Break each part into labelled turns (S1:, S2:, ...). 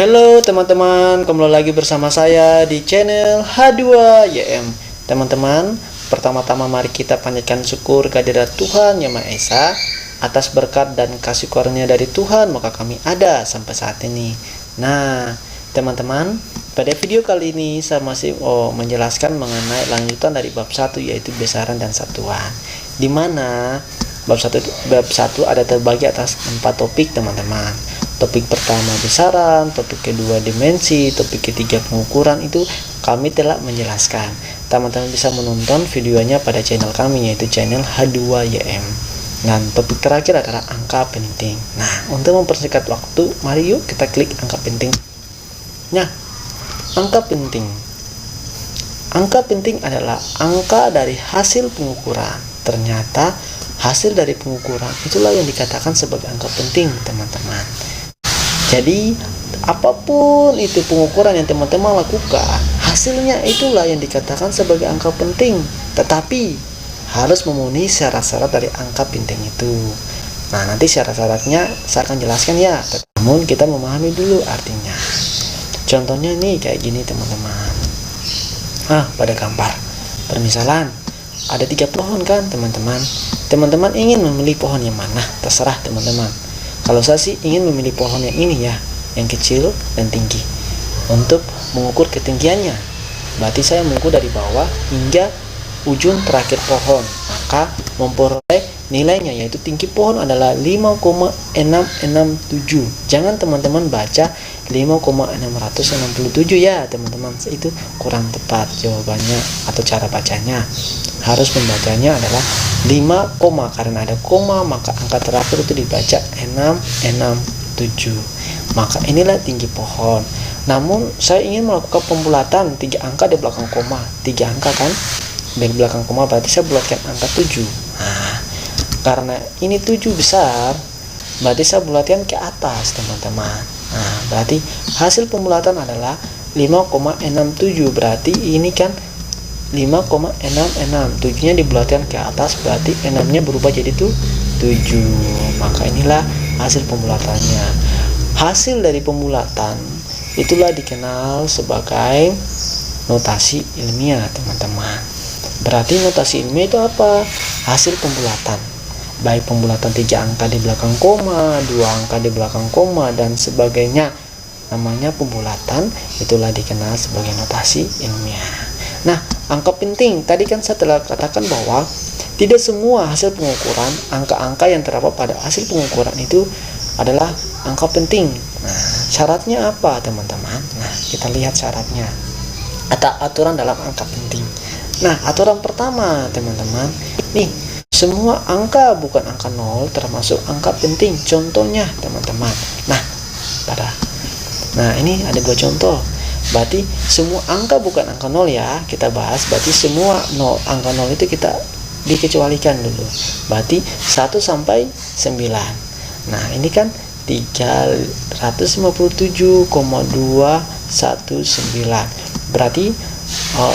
S1: Halo teman-teman, kembali lagi bersama saya di channel H2YM. Teman-teman, pertama-tama mari kita panjatkan syukur kehadirat Tuhan Yang Maha Esa atas berkat dan kasih karunia dari Tuhan maka kami ada sampai saat ini. Nah, teman-teman, pada video kali ini saya masih menjelaskan mengenai lanjutan dari bab 1 yaitu besaran dan satuan. Di mana bab 1 ada terbagi atas 4 topik, teman-teman. Topik pertama besaran, topik kedua dimensi, topik ketiga pengukuran itu kami telah menjelaskan. Teman-teman bisa menonton videonya pada channel kami yaitu channel H2YM. Dan topik terakhir adalah angka penting. Nah, untuk mempersingkat waktu, mari yuk kita klik angka penting. Nah, angka penting. Angka penting adalah angka dari hasil pengukuran. Ternyata hasil dari pengukuran itulah yang dikatakan sebagai angka penting, teman-teman. Jadi, apapun itu pengukuran yang teman-teman lakukan, hasilnya itulah yang dikatakan sebagai angka penting. Tetapi, harus memenuhi syarat-syarat dari angka penting itu. Nah, nanti syarat-syaratnya saya akan jelaskan ya. Namun, kita memahami dulu artinya. Contohnya nih, kayak gini teman-teman. Pada gambar. Permisalan, ada 3 pohon kan teman-teman. Teman-teman ingin memilih pohon yang mana? Terserah teman-teman. Kalau saya sih ingin memilih pohon yang ini ya, yang kecil dan tinggi. Untuk mengukur ketinggiannya, berarti saya mengukur dari bawah hingga ujung terakhir pohon. Maka memperoleh nilainya yaitu tinggi pohon adalah 5,667. Jangan teman-teman baca 5,667 ya teman-teman, itu kurang tepat jawabannya atau cara bacanya. Harus membacanya adalah 5, karena ada koma maka angka terakhir itu dibaca 667. Maka inilah tinggi pohon. Namun saya ingin melakukan pembulatan 3 angka di belakang koma. 3 angka kan di belakang koma, berarti saya bulatkan angka 7. Nah, karena ini 7 besar, berarti saya bulatkan ke atas teman-teman. Nah, berarti hasil pembulatan adalah 5,67. Berarti ini kan 5,66. 7-nya dibulatkan ke atas, berarti 6-nya berubah jadi 7. Maka inilah hasil pembulatannya. Hasil dari pembulatan itulah dikenal sebagai notasi ilmiah, teman-teman. Berarti notasi ilmiah itu apa? Hasil pembulatan. Baik pembulatan 3 angka di belakang koma, 2 angka di belakang koma, dan sebagainya. Namanya pembulatan, itulah dikenal sebagai notasi ilmiah. Nah, angka penting, tadi kan saya telah katakan bahwa tidak semua hasil pengukuran, angka-angka yang terdapat pada hasil pengukuran itu adalah angka penting. Nah, syaratnya apa teman-teman? Nah, kita lihat syaratnya atau aturan dalam angka penting. Nah, aturan pertama teman-teman, nih, semua angka bukan angka 0 termasuk angka penting. Contohnya teman-teman. Nah, ini ada 2 contoh. Berarti semua angka bukan angka 0 ya, kita bahas. Berarti semua angka 0 itu kita dikecualikan dulu. Berarti 1 sampai 9. Nah, ini kan 357,219. Berarti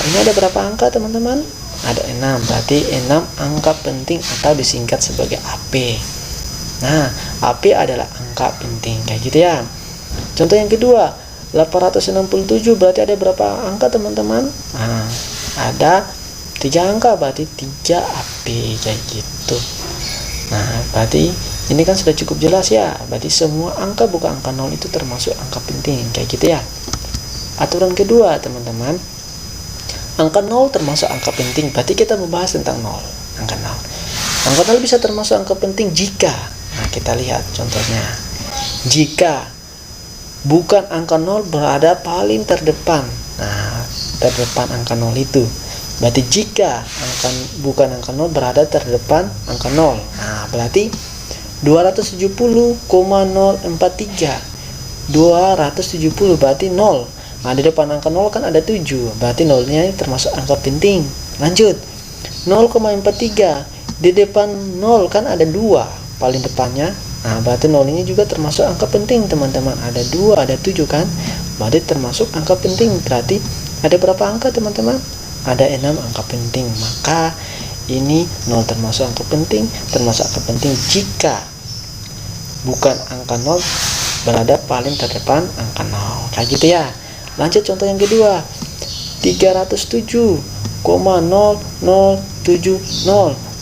S1: ini ada berapa angka teman-teman? Ada 6. Berarti 6 angka penting atau disingkat sebagai AP. Nah, AP adalah angka penting kayak gitu ya. Contoh yang kedua, 867 berarti ada berapa angka teman-teman? Nah, ada 3 angka, berarti 3 AP kayak gitu. Nah, berarti ini kan sudah cukup jelas ya. Berarti semua angka bukan angka 0 itu termasuk angka penting kayak gitu ya. Aturan kedua teman-teman, angka 0 termasuk angka penting. Berarti kita membahas tentang 0. Angka 0. Angka 0 bisa termasuk angka penting jika, nah kita lihat contohnya. Jika bukan angka 0 berada paling terdepan. Nah, terdepan angka 0 itu. Berarti jika bukan angka 0 berada terdepan angka 0. Nah, berarti 270,043. 270 berarti 0. Nah, di depan angka 0 kan ada 7. Berarti 0-nya termasuk angka penting. Lanjut. 0,43. Di depan 0 kan ada 2 paling depannya. Nah, berarti 0 ini juga termasuk angka penting, teman-teman. Ada 2, ada 7 kan? Berarti termasuk angka penting. Berarti ada berapa angka, teman-teman? Ada 6 angka penting. Maka ini 0 termasuk angka penting, jika bukan angka 0 berada paling terdepan angka 0. kayak gitu ya. Lanjut contoh yang kedua, 307,0070.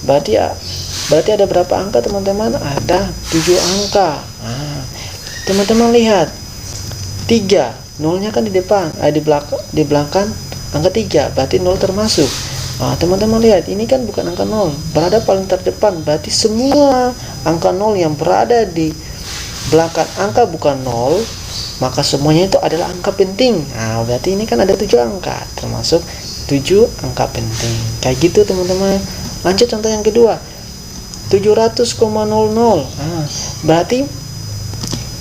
S1: Berarti ada berapa angka teman-teman? Ada 7 angka. Teman-teman lihat, 3, nolnya kan di depan, di belakang angka 3, berarti 0 termasuk. Teman-teman lihat, ini kan bukan angka 0, berada paling terdepan, berarti semua angka 0 yang berada di belakang angka bukan 0, maka semuanya itu adalah angka penting. Berarti ini kan ada 7 angka, termasuk 7 angka penting. Kayak gitu teman-teman. Lanjut contoh yang kedua, 700,00. Berarti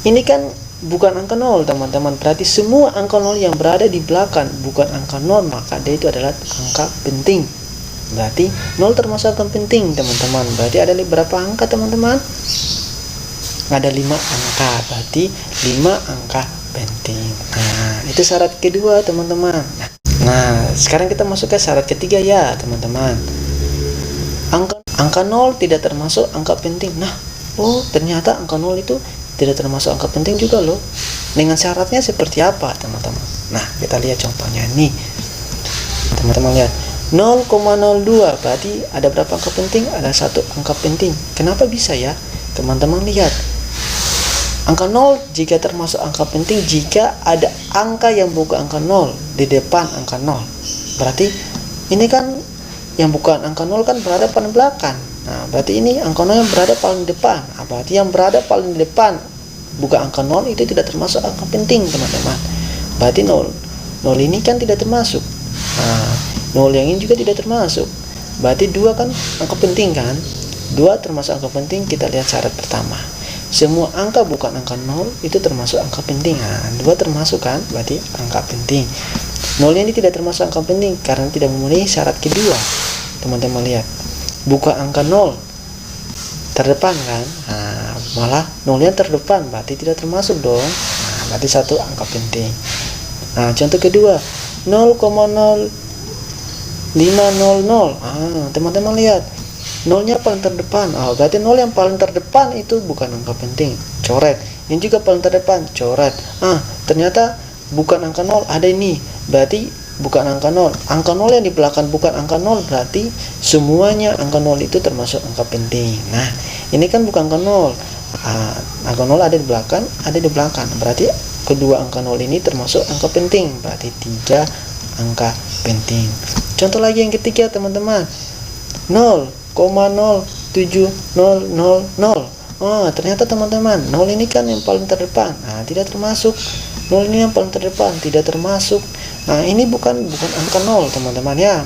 S1: ini kan bukan angka 0 teman-teman. Berarti semua angka 0 yang berada di belakang bukan angka 0, maka dia itu adalah angka penting. Berarti 0 termasuk angka penting teman-teman. Berarti ada berapa angka teman-teman? Ada 5 angka. Berarti 5 angka penting. Itu syarat kedua teman-teman. Nah, sekarang kita masuk ke syarat ketiga ya teman-teman. Angka 0 tidak termasuk angka penting. Ternyata angka 0 itu tidak termasuk angka penting juga loh. Dengan syaratnya seperti apa teman-teman? Nah, kita lihat contohnya nih. Teman-teman lihat, 0,02 berarti ada berapa angka penting? Ada 1 angka penting. Kenapa bisa ya? Teman-teman lihat, angka 0 jika termasuk angka penting jika ada angka yang bukan angka 0 di depan angka 0. Berarti ini kan yang bukan angka 0 kan berada paling belakang. Berarti ini angka 0 yang berada paling depan. Berarti yang berada paling depan bukan angka 0 itu tidak termasuk angka penting teman-teman. Berarti 0 ini kan tidak termasuk. 0 yang ini juga tidak termasuk. Berarti 2 kan angka penting kan. 2 termasuk angka penting. Kita lihat syarat pertama, semua angka bukan angka 0 itu termasuk angka penting. 2 termasuk kan, berarti angka penting. 0 ini tidak termasuk angka penting karena tidak memenuhi syarat kedua. Teman-teman lihat, bukan angka 0 terdepan kan, malah 0-nya terdepan, berarti tidak termasuk dong. Berarti 1 angka penting. Contoh kedua, 0,0500. Teman-teman lihat, 0-nya paling terdepan. Berarti 0 yang paling terdepan itu bukan angka penting, coret. Ini juga paling terdepan, coret. Ternyata bukan angka 0, ada ini, berarti bukan angka 0. Angka 0 yang di belakang bukan angka 0, berarti semuanya angka 0 itu termasuk angka penting. Nah, ini kan bukan angka 0. Angka 0 ada di belakang, berarti kedua angka 0 ini termasuk angka penting, berarti 3 angka penting. Contoh lagi yang ketiga teman-teman, 0,07000. Ternyata teman-teman 0 ini kan yang paling terdepan, tidak termasuk. 0 ini yang paling terdepan, tidak termasuk. Ini bukan angka 0 teman-teman ya.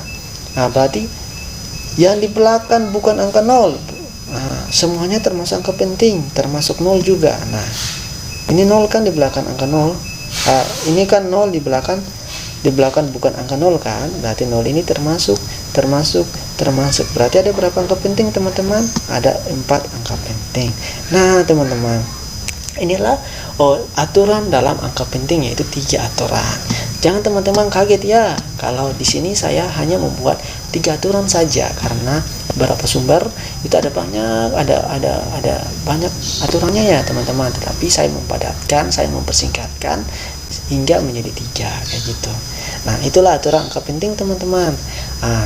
S1: Berarti yang di belakang bukan angka 0. Semuanya termasuk angka penting, termasuk 0 juga. Ini 0 kan di belakang angka 0. Ini kan 0 di belakang bukan angka 0 kan. Berarti 0 ini termasuk. Berarti ada berapa angka penting teman-teman? Ada 4 angka penting. Nah teman-teman, inilah aturan dalam angka penting, yaitu 3 aturan. Jangan teman-teman kaget ya kalau di sini saya hanya membuat 3 aturan saja, karena beberapa sumber itu ada banyak aturannya ya teman-teman. Tetapi saya mempadatkan, saya mempersingkatkan hingga menjadi 3 kayak gitu. Itulah aturan angka penting teman-teman.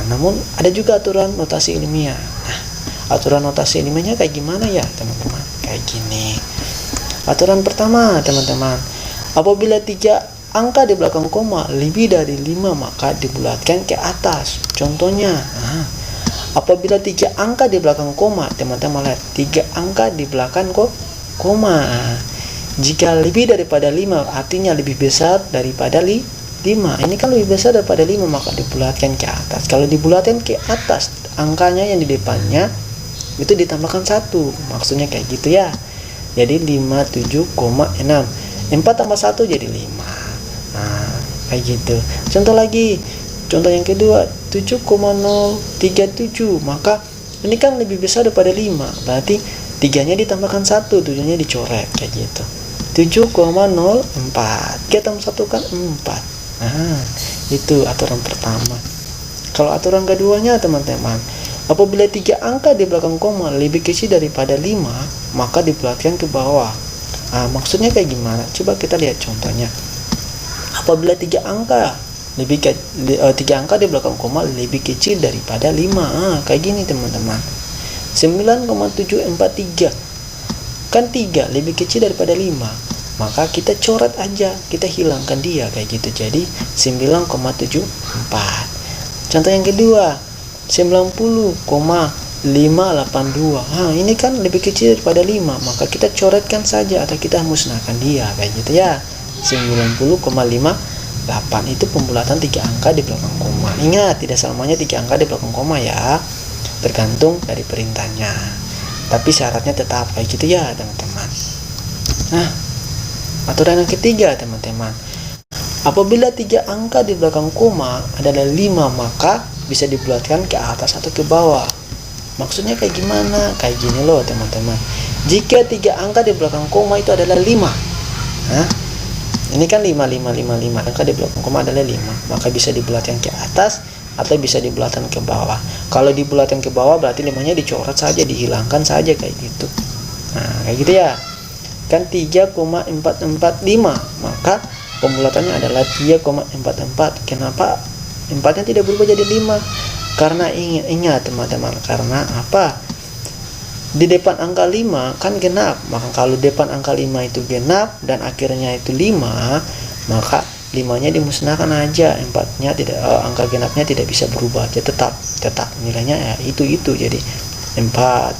S1: Namun ada juga aturan notasi ilmiah. Aturan notasi ilmiahnya kayak gimana ya teman-teman? Kayak gini. Aturan pertama teman-teman, apabila 3 angka di belakang koma lebih dari 5 maka dibulatkan ke atas. Contohnya, apabila 3 angka di belakang koma, teman-teman lihat 3 angka di belakang koma. Jika lebih daripada 5 artinya lebih besar daripada 5. Ini kan lebih besar daripada 5 maka dibulatkan ke atas. Kalau dibulatkan ke atas, angkanya yang di depannya itu ditambahkan 1. Maksudnya kayak gitu ya. Jadi 57,6. 4 tambah 1 jadi 5. Kayak gitu. Contoh lagi, contoh yang kedua, 7,037. Maka ini kan lebih besar daripada 5. Berarti 3-nya ditambahkan 1, 7-nya dicoret kayak gitu. 7,04. Kita tambah 1 kan 4. Itu aturan pertama. Kalau aturan keduanya teman-teman, apabila 3 angka di belakang koma lebih kecil daripada 5 maka dibulatkan ke bawah. Maksudnya kayak gimana? Coba kita lihat contohnya. apabila tiga angka di belakang koma lebih kecil daripada 5. Kayak gini teman-teman. 9,743 kan 3 lebih kecil daripada 5, maka kita coret aja, kita hilangkan dia kayak gitu, jadi 9,74. Contoh yang kedua, 90,582. Ini kan lebih kecil daripada 5, maka kita coretkan saja atau kita musnahkan dia kayak gitu ya. 90,58 itu pembulatan 3 angka di belakang koma. Ingat, tidak selamanya 3 angka di belakang koma ya, tergantung dari perintahnya, tapi syaratnya tetap kayak gitu ya teman-teman. Nah, aturan yang ketiga teman-teman, apabila 3 angka di belakang koma adalah 5, maka bisa dibulatkan ke atas atau ke bawah. Maksudnya kayak gimana? Kayak gini loh teman-teman. Jika 3 angka di belakang koma itu adalah 5, ini kan 5 angka di belakang koma adalah 5, maka bisa dibulatkan ke atas atau bisa dibulatkan ke bawah. Kalau dibulatkan ke bawah berarti 5-nya dicoret saja, dihilangkan saja kayak gitu. Nah, kayak gitu ya. Kan 3,445, maka pembulatannya adalah 3,44. Kenapa 4-nya tidak berubah jadi 5? Karena ingat teman-teman, karena apa? Di depan angka 5 kan genap, maka kalau depan angka 5 itu genap dan akhirnya itu 5, maka 5-nya dimusnahkan aja, 4-nya tidak, angka genapnya tidak bisa berubah, jadi tetap nilainya ya itu jadi 4,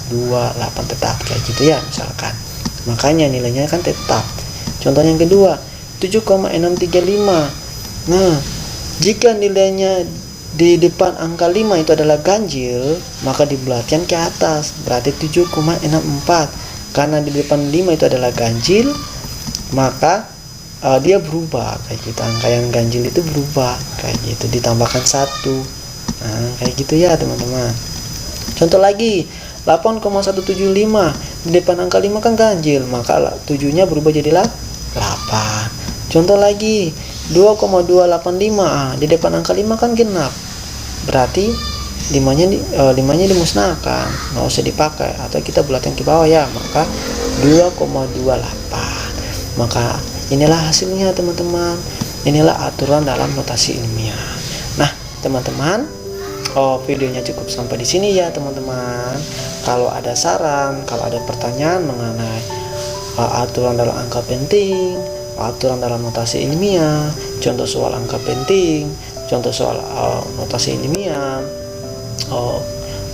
S1: 2, 8 tetap kayak gitu ya misalkan. Makanya nilainya kan tetap. Contoh yang kedua, 7,635. Nah, jika nilainya di depan angka 5 itu adalah ganjil, maka dibulatkan ke atas, berarti 7,64. Karena di depan 5 itu adalah ganjil, maka dia berubah kayak gitu. Angka yang ganjil itu berubah kayak gitu, ditambahkan 1. Nah, kayak gitu ya teman-teman. Contoh lagi, 8,175. Di depan angka 5 kan ganjil, maka 7-nya berubah jadi 8. Contoh lagi, 2,285. Di depan angka 5 kan genap, berarti 5-nya dimusnahkan, nggak usah dipakai, atau kita bulatkan ke bawah ya, maka 2,28. Maka inilah hasilnya teman-teman. Inilah aturan dalam notasi ilmiah. Nah teman-teman, videonya cukup sampai di sini ya teman-teman. Kalau ada saran, kalau ada pertanyaan mengenai aturan dalam angka penting, aturan dalam notasi ilmiah, contoh soal angka penting, contoh soal notasi ilmiah,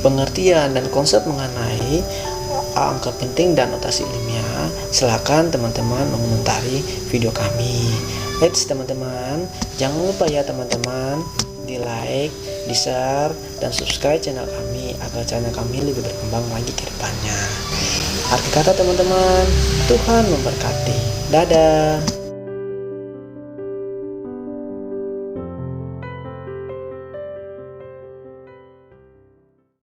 S1: pengertian dan konsep mengenai angka penting dan notasi ilmiah, silakan teman-teman mengomentari video kami. Let's teman-teman, jangan lupa ya teman-teman, di like, di share, dan subscribe channel kami agar channel kami lebih berkembang lagi ke depannya. Akhir kata teman-teman, Tuhan memberkati. Dadah.